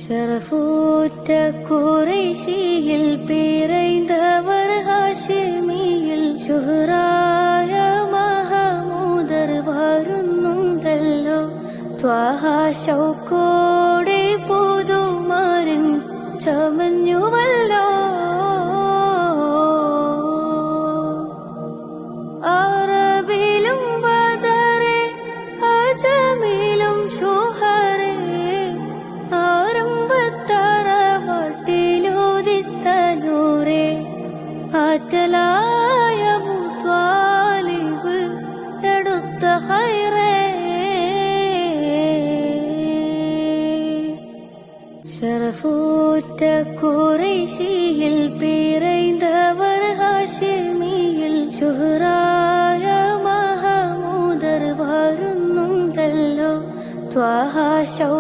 ഷറഫൂറ്റ ഖുറൈശിയിൽ പിറந்தവർ ഹാഷിമിയിൽ ശുഹ്റായ മഹമൂദർ വരുന്നുണ്ടല്ലോ. ത്വാഹ ശൗക്കോടെ പുതുമാരൻ ചമഞ്ഞുവല്ലോ. അറബിലും ബദറെ അജമിലും ശുഹറെ ആരംഭത്തറവാട്ടിലുദിത്തനൂറെ ആറ്റലായ മുത്വാലിബ് എടുത്ത ഖൈറേ. ഷറഫൂറ്റ ഖുറൈശിയിൽ പിറന്തവർ ഹാഷിമിയിൽ ശുഹ്റായ മഹമൂദർ വരുന്നുണ്ടല്ലോ. ത്വാഹ ശൗ